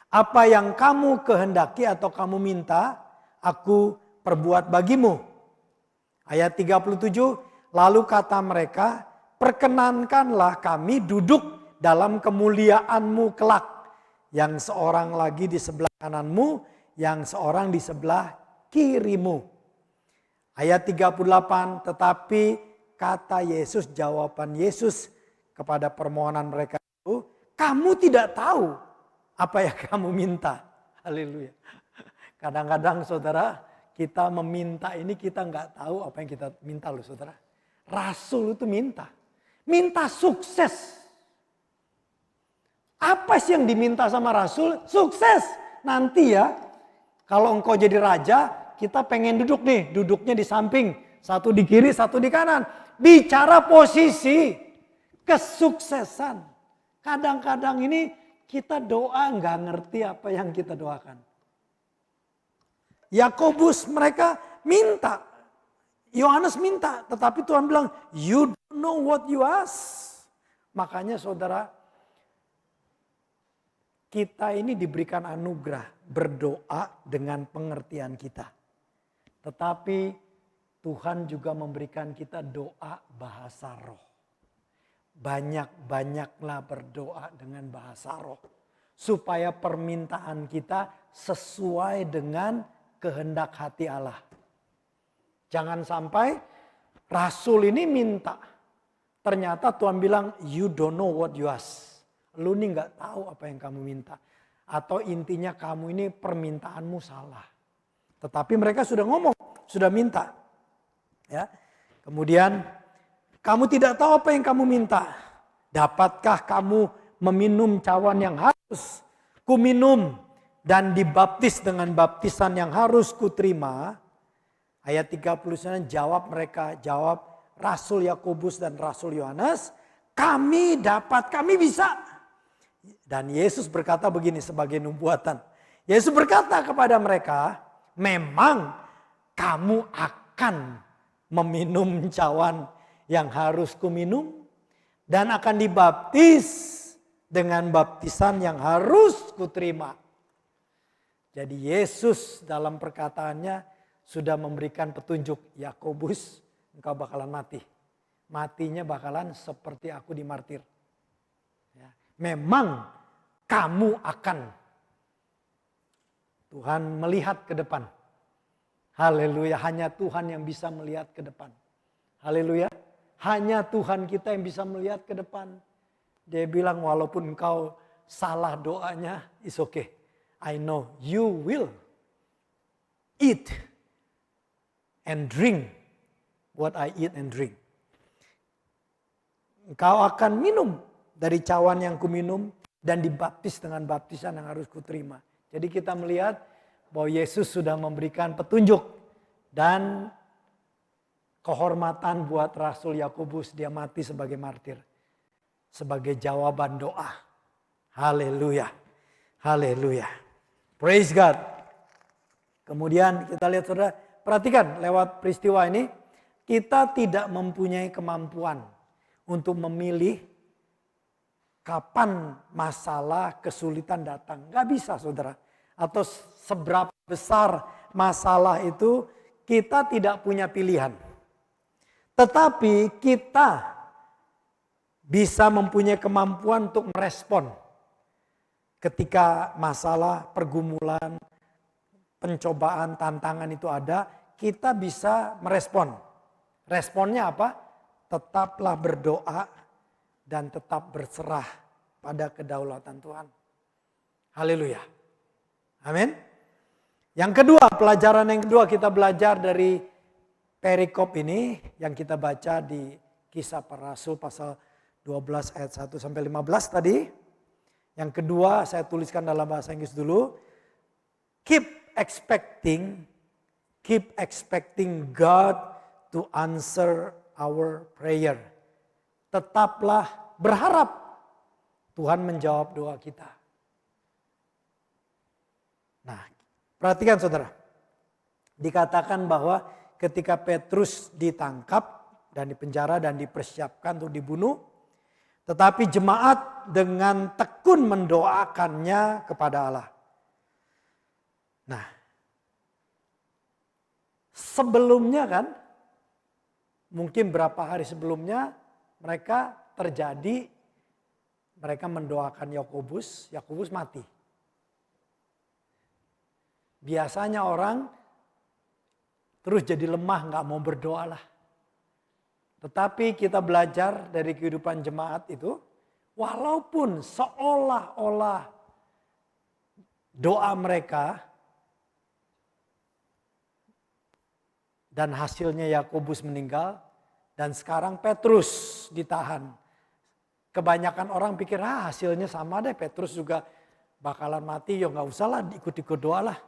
"Apa yang kamu kehendaki atau kamu minta, aku perbuat bagimu." Ayat 37, lalu kata mereka, "Perkenankanlah kami duduk dalam kemuliaan-Mu kelak. Yang seorang lagi di sebelah kananmu, yang seorang di sebelah kirimu." Ayat 38, tetapi kata Yesus, jawaban Yesus kepada permohonan mereka itu, "Kamu tidak tahu apa yang kamu minta." Haleluya. Kadang-kadang saudara, kita meminta ini kita nggak tahu apa yang kita minta loh saudara. Rasul itu minta sukses. Apa sih yang diminta sama Rasul? Sukses. Nanti ya, kalau engkau jadi raja, kita pengen duduk nih, duduknya di samping. Satu di kiri, satu di kanan. Bicara posisi kesuksesan. Kadang-kadang ini kita doa nggak ngerti apa yang kita doakan. Yakobus mereka minta. Yohanes minta. Tetapi Tuhan bilang, "You don't know what you ask." Makanya saudara, kita ini diberikan anugerah berdoa dengan pengertian kita. Tetapi Tuhan juga memberikan kita doa bahasa roh. Banyak-banyaklah berdoa dengan bahasa roh. Supaya permintaan kita sesuai dengan kehendak hati Allah. Jangan sampai Rasul ini minta. ternyata Tuhan bilang, you don't know what you ask. Lu nih gak tahu apa yang kamu minta. Atau intinya kamu ini permintaanmu salah. Tetapi mereka sudah ngomong, sudah minta. Ya. Kemudian, kamu tidak tahu apa yang kamu minta. Dapatkah kamu meminum cawan yang harus kuminum dan dibaptis dengan baptisan yang harus kuterima? Ayat 39 jawab mereka, jawab Rasul Yakobus dan Rasul Yohanes, kami bisa. Dan Yesus berkata begini sebagai nubuatan. Yesus berkata kepada mereka, memang kamu akan meminum cawan yang harus kuminum dan akan dibaptis dengan baptisan yang harus kuterima. Jadi Yesus dalam perkataannya sudah memberikan petunjuk, Yakobus, engkau bakalan mati. Matinya bakalan seperti aku dimartir. Ya. Memang kamu akan. Tuhan melihat ke depan. Haleluya, hanya Tuhan yang bisa melihat ke depan. Haleluya, hanya Tuhan kita yang bisa melihat ke depan. Dia bilang walaupun engkau salah doanya, it's okay. I know you will eat and drink what I eat and drink. Engkau akan minum dari cawan yang kuminum dan dibaptis dengan baptisan yang harus kuterima. Jadi kita melihat bahwa Yesus sudah memberikan petunjuk dan kehormatan buat Rasul Yakobus, dia mati sebagai martir. Sebagai jawaban doa. Haleluya. Haleluya. Praise God. Kemudian kita lihat saudara, perhatikan lewat peristiwa ini. Kita tidak mempunyai kemampuan untuk memilih kapan masalah kesulitan datang. Gak bisa saudara. Atau seberapa besar masalah itu kita tidak punya pilihan. Tetapi kita bisa mempunyai kemampuan untuk merespon. Ketika masalah, pergumulan, pencobaan, tantangan itu ada, kita bisa merespon. Responnya apa? Tetaplah berdoa dan tetap berserah pada kedaulatan Tuhan. Haleluya. Amin. Yang kedua, pelajaran yang kedua kita belajar dari perikop ini yang kita baca di Kisah Para Rasul pasal 12 ayat 1 sampai 15 tadi. Yang kedua, saya tuliskan dalam bahasa Inggris dulu. Keep expecting God to answer our prayer. Tetaplah berharap Tuhan menjawab doa kita. Nah, perhatikan saudara. Dikatakan bahwa ketika Petrus ditangkap dan dipenjara dan dipersiapkan untuk dibunuh. Tetapi jemaat dengan tekun mendoakannya kepada Allah. Nah, sebelumnya kan, mungkin berapa hari sebelumnya mereka mendoakan Yakobus, Yakobus mati. Biasanya orang terus jadi lemah, gak mau berdoa lah. Tetapi kita belajar dari kehidupan jemaat itu, walaupun seolah-olah doa mereka dan hasilnya Yakobus meninggal dan sekarang Petrus ditahan. Kebanyakan orang pikir hasilnya sama deh, Petrus juga bakalan mati, ya gak usah lah ikut-ikut doa lah.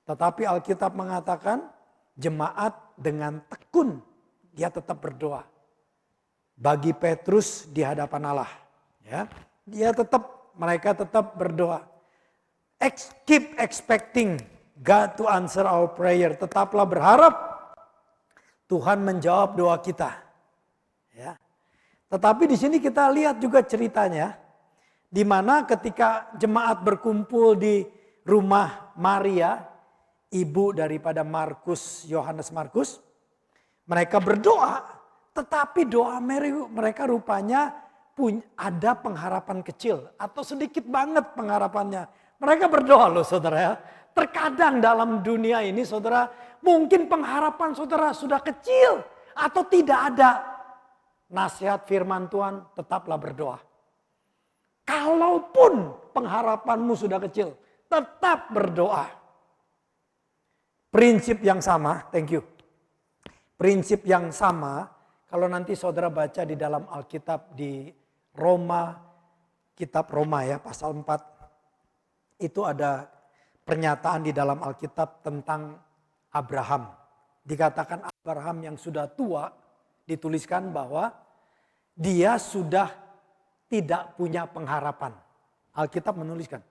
Tetapi Alkitab mengatakan jemaat dengan tekun dia tetap berdoa. Bagi Petrus di hadapan Allah. Ya, mereka tetap berdoa. Keep expecting God to answer our prayer. Tetaplah berharap Tuhan menjawab doa kita. Ya. Tetapi di sini kita lihat juga ceritanya. Di mana ketika jemaat berkumpul di rumah Maria, ibu daripada Yohanes Markus. Mereka berdoa, tetapi doa mereka rupanya ada pengharapan kecil atau sedikit banget pengharapannya. Mereka berdoa loh saudara ya. Terkadang dalam dunia ini saudara, mungkin pengharapan saudara sudah kecil atau tidak ada. nasihat firman Tuhan, tetaplah berdoa. Kalaupun pengharapanmu sudah kecil, tetap berdoa. Prinsip yang sama, thank you. Prinsip yang sama, kalau nanti saudara baca di dalam Alkitab di Roma, kitab Roma ya, pasal 4. Itu ada pernyataan di dalam Alkitab tentang Abraham. Dikatakan Abraham yang sudah tua, dituliskan bahwa dia sudah tidak punya pengharapan. Alkitab menuliskan.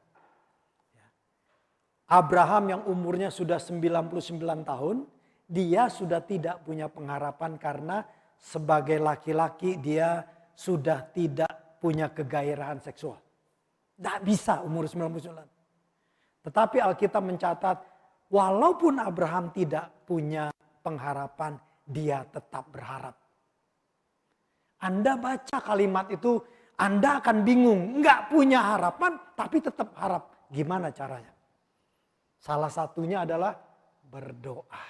Abraham yang umurnya sudah 99 tahun, dia sudah tidak punya pengharapan karena sebagai laki-laki dia sudah tidak punya kegairahan seksual. Tidak bisa umur 99. Tetapi Alkitab mencatat walaupun Abraham tidak punya pengharapan, dia tetap berharap. Anda baca kalimat itu, Anda akan bingung. Enggak punya harapan tapi tetap harap. Gimana caranya? Salah satunya adalah berdoa.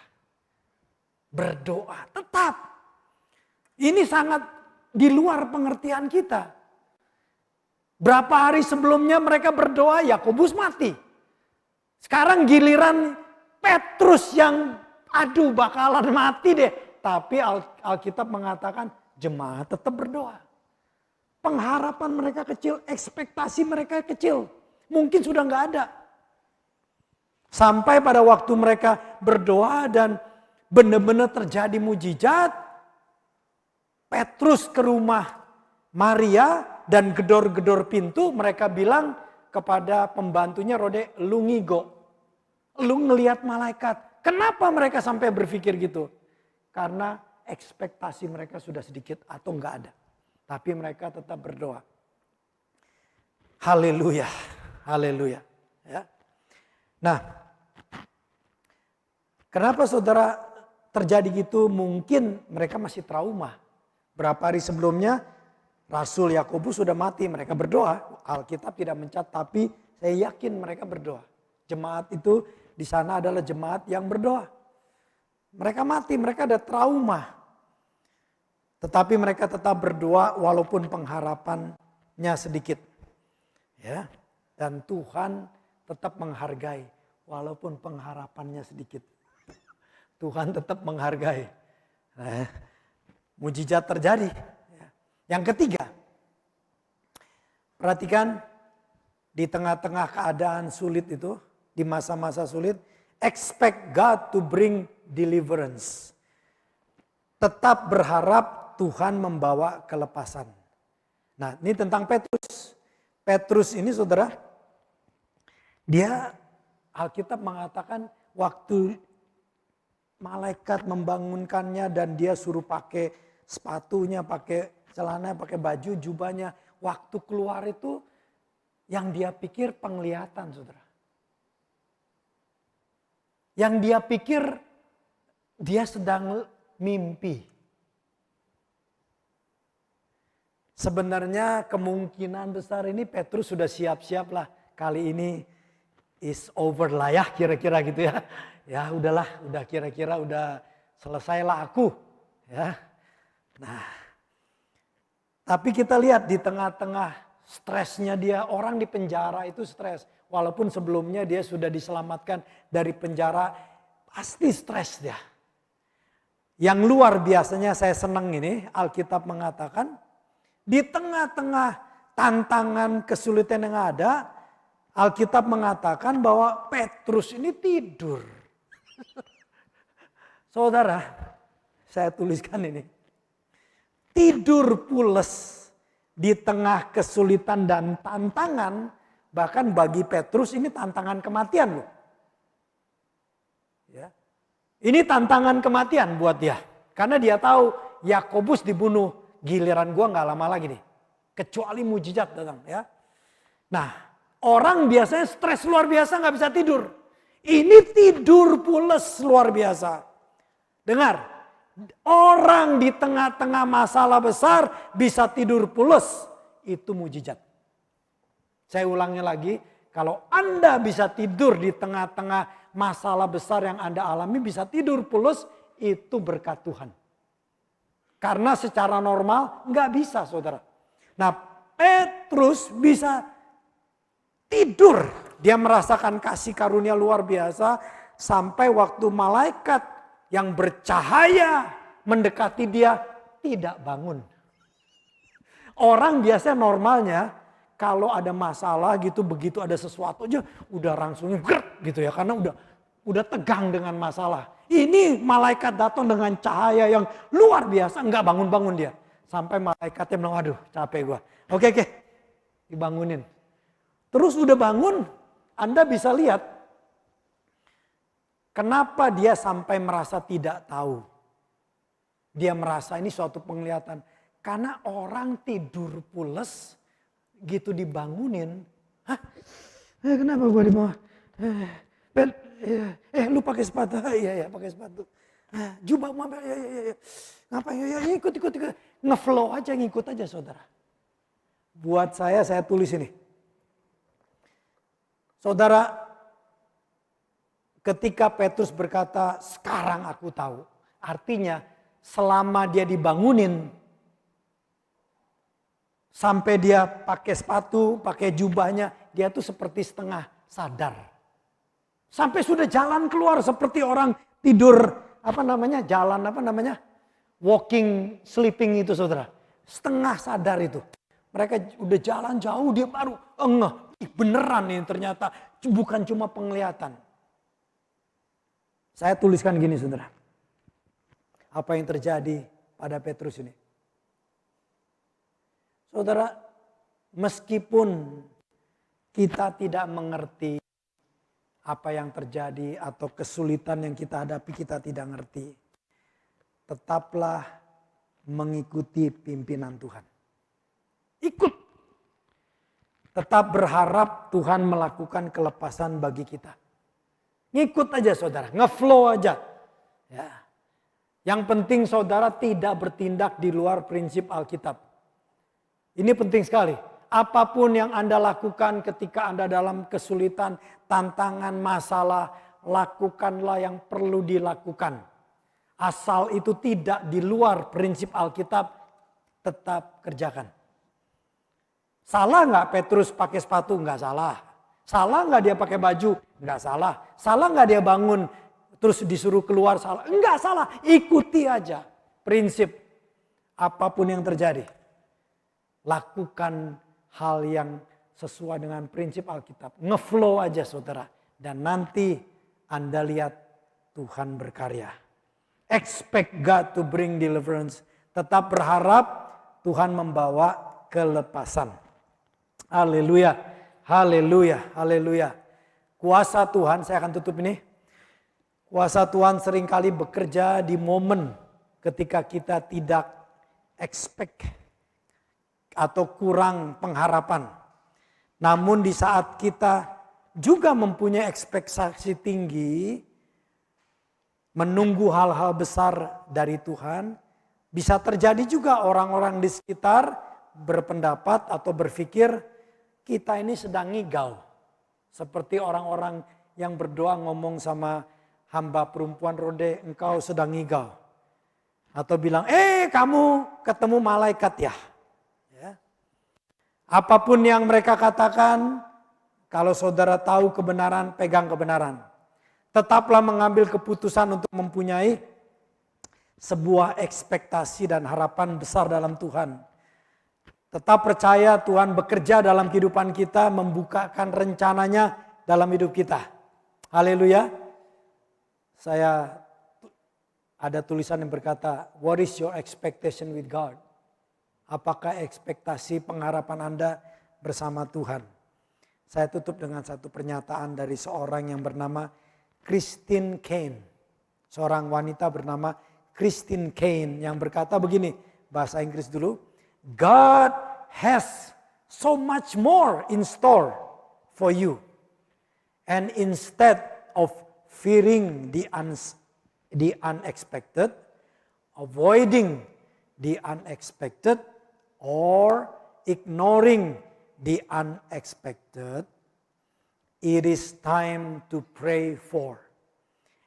Berdoa tetap. Ini sangat di luar pengertian kita. Berapa hari sebelumnya mereka berdoa, Yakobus mati. Sekarang giliran Petrus yang aduh bakalan mati deh. Tapi Alkitab mengatakan jemaat tetap berdoa. Pengharapan mereka kecil, ekspektasi mereka kecil. Mungkin sudah nggak ada. Sampai pada waktu mereka berdoa dan benar-benar terjadi mujizat. Petrus ke rumah Maria dan gedor-gedor pintu, mereka bilang kepada pembantunya Rode, lu ngigo. Lu ngelihat malaikat. Kenapa mereka sampai berpikir gitu? Karena ekspektasi mereka sudah sedikit atau enggak ada. Tapi mereka tetap berdoa. Haleluya. Haleluya. Ya. Nah, kenapa saudara terjadi gitu? Mungkin mereka masih trauma. Berapa hari sebelumnya Rasul Yakobus sudah mati, mereka berdoa. Alkitab tidak mencatat, tapi saya yakin mereka berdoa. Jemaat itu di sana adalah jemaat yang berdoa. Mereka mati, mereka ada trauma. Tetapi mereka tetap berdoa walaupun pengharapannya sedikit. Ya. Dan Tuhan tetap menghargai walaupun pengharapannya sedikit. Tuhan tetap menghargai. Mujizat terjadi. Yang ketiga, perhatikan di tengah-tengah keadaan sulit itu, di masa-masa sulit, expect God to bring deliverance. Tetap berharap Tuhan membawa kelepasan. Nah, ini tentang Petrus. Petrus ini saudara, dia Alkitab mengatakan waktu malaikat membangunkannya dan dia suruh pakai sepatunya, pakai celana, pakai baju, jubahnya. Waktu keluar itu yang dia pikir penglihatan, saudara. Yang dia pikir dia sedang mimpi. Sebenarnya kemungkinan besar ini Petrus sudah siap-siap lah. Kali ini is over lah ya, kira-kira gitu ya. Ya udahlah, udah kira-kira udah selesailah aku. Ya. Nah, tapi kita lihat di tengah-tengah stresnya dia, orang di penjara itu stres. Walaupun sebelumnya dia sudah diselamatkan dari penjara, pasti stres dia. Yang luar biasanya saya senang ini, Alkitab mengatakan, di tengah-tengah tantangan kesulitan yang ada, Alkitab mengatakan bahwa Petrus ini tidur. Saudara, saya tuliskan ini. Tidur pules di tengah kesulitan dan tantangan, bahkan bagi Petrus ini tantangan kematian loh. Ya. Ini tantangan kematian buat dia. Karena dia tahu Yakobus dibunuh, giliran gua nggak lama lagi nih. Kecuali mujizat datang ya. Nah, orang biasanya stres luar biasa nggak bisa tidur. Ini tidur pules luar biasa. Dengar. Orang di tengah-tengah masalah besar bisa tidur pules, itu mujizat. Saya ulangi lagi, kalau Anda bisa tidur di tengah-tengah masalah besar yang Anda alami, bisa tidur pules, itu berkat Tuhan. Karena secara normal nggak bisa saudara. Nah Petrus bisa tidur. Dia merasakan kasih karunia luar biasa. Sampai waktu malaikat yang bercahaya mendekati dia tidak bangun. Orang biasanya normalnya kalau ada masalah gitu, begitu ada sesuatu aja udah langsung grek gitu ya. Karena udah tegang dengan masalah. Ini malaikat datang dengan cahaya yang luar biasa, nggak bangun-bangun dia. Sampai malaikatnya bilang, aduh capek gua. Oke, dibangunin. Terus udah bangun, Anda bisa lihat kenapa dia sampai merasa tidak tahu. Dia merasa ini suatu penglihatan. Karena orang tidur pules, gitu dibangunin. Hah? Kenapa gua di bawah? Lu pakai sepatu? Iya pakai sepatu. Jubah mau ya. Ngapain? Ya ikut. Ngeflow aja, ngikut aja saudara. Buat saya tulis ini. Saudara, ketika Petrus berkata, sekarang aku tahu. Artinya selama dia dibangunin, sampai dia pakai sepatu, pakai jubahnya, dia tuh seperti setengah sadar. Sampai sudah jalan keluar seperti orang tidur, walking, sleeping itu saudara. Setengah sadar itu. Mereka udah jalan jauh, dia baru ngeh. Beneran ini ternyata, bukan cuma penglihatan. Saya tuliskan gini saudara. Apa yang terjadi pada Petrus ini. Saudara, meskipun kita tidak mengerti apa yang terjadi atau kesulitan yang kita hadapi kita tidak ngerti. Tetaplah mengikuti pimpinan Tuhan. Ikut. Tetap berharap Tuhan melakukan kelepasan bagi kita. Ngikut aja saudara, ngeflow aja. Ya. Yang penting saudara tidak bertindak di luar prinsip Alkitab. Ini penting sekali. Apapun yang Anda lakukan ketika Anda dalam kesulitan, tantangan, masalah, lakukanlah yang perlu dilakukan. Asal itu tidak di luar prinsip Alkitab, tetap kerjakan. Salah nggak Petrus pakai sepatu? Nggak salah. Salah nggak dia pakai baju? Nggak salah. Salah nggak dia bangun terus disuruh keluar? Salah. Nggak salah. Ikuti aja prinsip apapun yang terjadi. Lakukan hal yang sesuai dengan prinsip Alkitab. Ngeflow aja saudara. Dan nanti Anda lihat Tuhan berkarya. Expect God to bring deliverance. Tetap berharap Tuhan membawa kelepasan. Haleluya, haleluya, haleluya. Kuasa Tuhan, saya akan tutup ini. Kuasa Tuhan seringkali bekerja di momen ketika kita tidak expect atau kurang pengharapan. Namun di saat kita juga mempunyai ekspektasi tinggi, menunggu hal-hal besar dari Tuhan, bisa terjadi juga orang-orang di sekitar berpendapat atau berpikir kita ini sedang ngigau. Seperti orang-orang yang berdoa ngomong sama hamba perempuan Rode, engkau sedang ngigau. Atau bilang, kamu ketemu malaikat ya. Apapun yang mereka katakan, kalau saudara tahu kebenaran, pegang kebenaran. Tetaplah mengambil keputusan untuk mempunyai sebuah ekspektasi dan harapan besar dalam Tuhan. Tetap percaya Tuhan bekerja dalam kehidupan kita, membukakan rencananya dalam hidup kita. Haleluya. Saya ada tulisan yang berkata, what is your expectation with God? Apakah ekspektasi pengharapan Anda bersama Tuhan? Saya tutup dengan satu pernyataan dari seorang yang bernama Christine Caine. Seorang wanita bernama Christine Caine yang berkata begini, bahasa Inggris dulu. God has so much more in store for you. And instead of fearing the unexpected, avoiding the unexpected, or ignoring the unexpected, it is time to pray for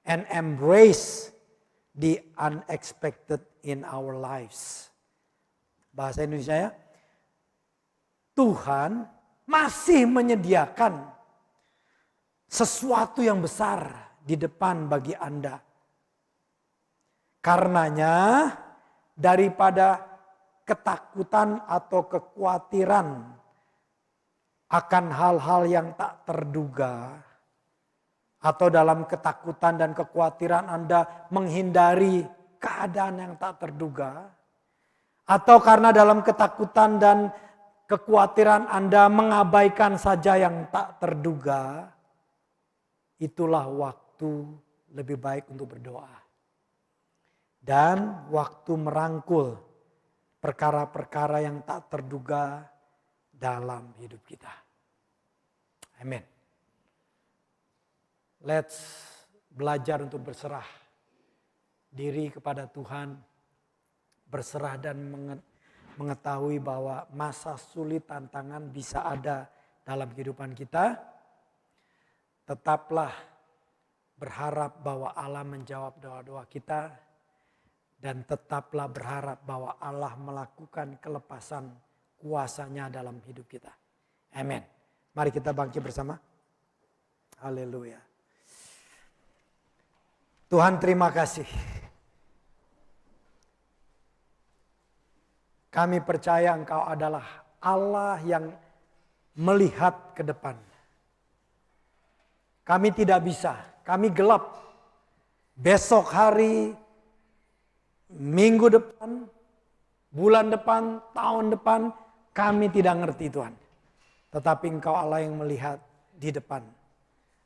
and embrace the unexpected in our lives. Bahasa Indonesia ya, Tuhan masih menyediakan sesuatu yang besar di depan bagi Anda. Karenanya daripada ketakutan atau kekhawatiran akan hal-hal yang tak terduga, atau dalam ketakutan dan kekhawatiran Anda menghindari keadaan yang tak terduga, atau karena dalam ketakutan dan kekhawatiran Anda mengabaikan saja yang tak terduga, itulah waktu lebih baik untuk berdoa. Dan waktu merangkul perkara-perkara yang tak terduga dalam hidup kita. Amin. Let's belajar untuk berserah diri kepada Tuhan. Berserah dan mengetahui bahwa masa sulit, tantangan bisa ada dalam kehidupan kita. Tetaplah berharap bahwa Allah menjawab doa-doa kita. Dan tetaplah berharap bahwa Allah melakukan kelepasan kuasa-Nya dalam hidup kita. Amin. Mari kita bangkit bersama. Haleluya. Tuhan, terima kasih. Kami percaya Engkau adalah Allah yang melihat ke depan. Kami tidak bisa, kami gelap. Besok hari, minggu depan, bulan depan, tahun depan, kami tidak ngerti Tuhan. Tetapi Engkau Allah yang melihat di depan.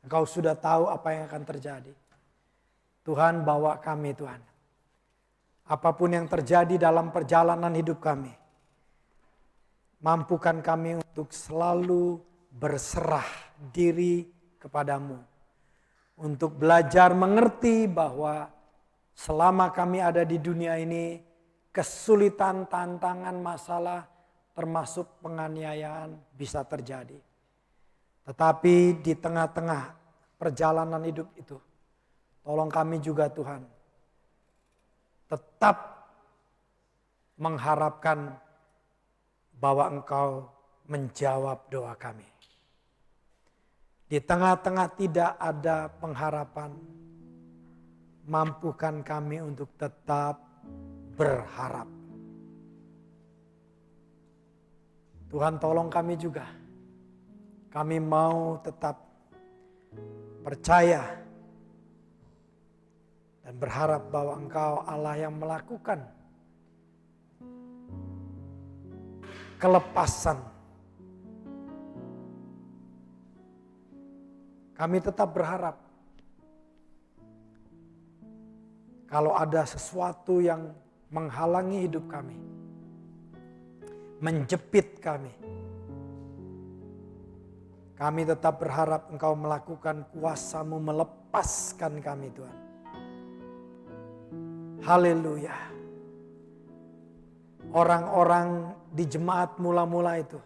Engkau sudah tahu apa yang akan terjadi. Tuhan, bawa kami Tuhan. Apapun yang terjadi dalam perjalanan hidup kami, mampukan kami untuk selalu berserah diri kepadamu. Untuk belajar mengerti bahwa selama kami ada di dunia ini, kesulitan, tantangan, masalah, termasuk penganiayaan bisa terjadi. Tetapi di tengah-tengah perjalanan hidup itu, tolong kami juga Tuhan, tetap mengharapkan bahwa Engkau menjawab doa kami. Di tengah-tengah tidak ada pengharapan, mampukan kami untuk tetap berharap. Tuhan, tolong kami juga. Kami mau tetap percaya dan berharap bahwa Engkau Allah yang melakukan kelepasan. Kami tetap berharap kalau ada sesuatu yang menghalangi hidup kami, menjepit kami, kami tetap berharap Engkau melakukan kuasa-Mu melepaskan kami Tuhan. Haleluya. Orang-orang di jemaat mula-mula itu,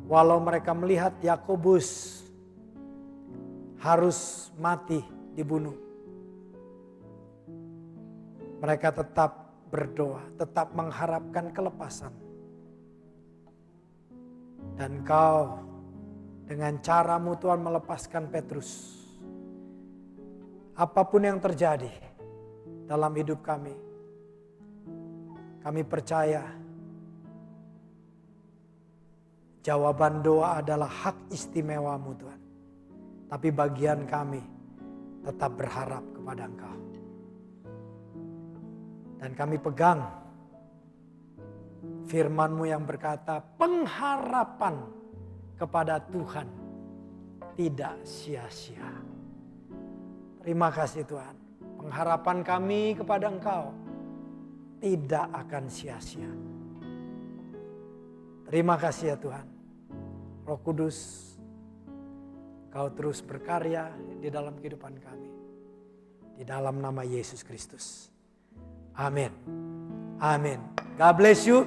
walau mereka melihat Yakobus harus mati, dibunuh, mereka tetap berdoa, tetap mengharapkan kelepasan. Dan Kau dengan cara-Mu Tuhan melepaskan Petrus. Apapun yang terjadi dalam hidup kami percaya jawaban doa adalah hak istimewa-Mu Tuhan. Tapi bagian kami tetap berharap kepada Engkau. Dan kami pegang firman-Mu yang berkata, pengharapan kepada Tuhan tidak sia-sia. Terima kasih Tuhan. Pengharapan kami kepada Engkau tidak akan sia-sia. Terima kasih ya Tuhan. Roh Kudus, Kau terus berkarya di dalam kehidupan kami. Di dalam nama Yesus Kristus. Amin. Amin. God bless you.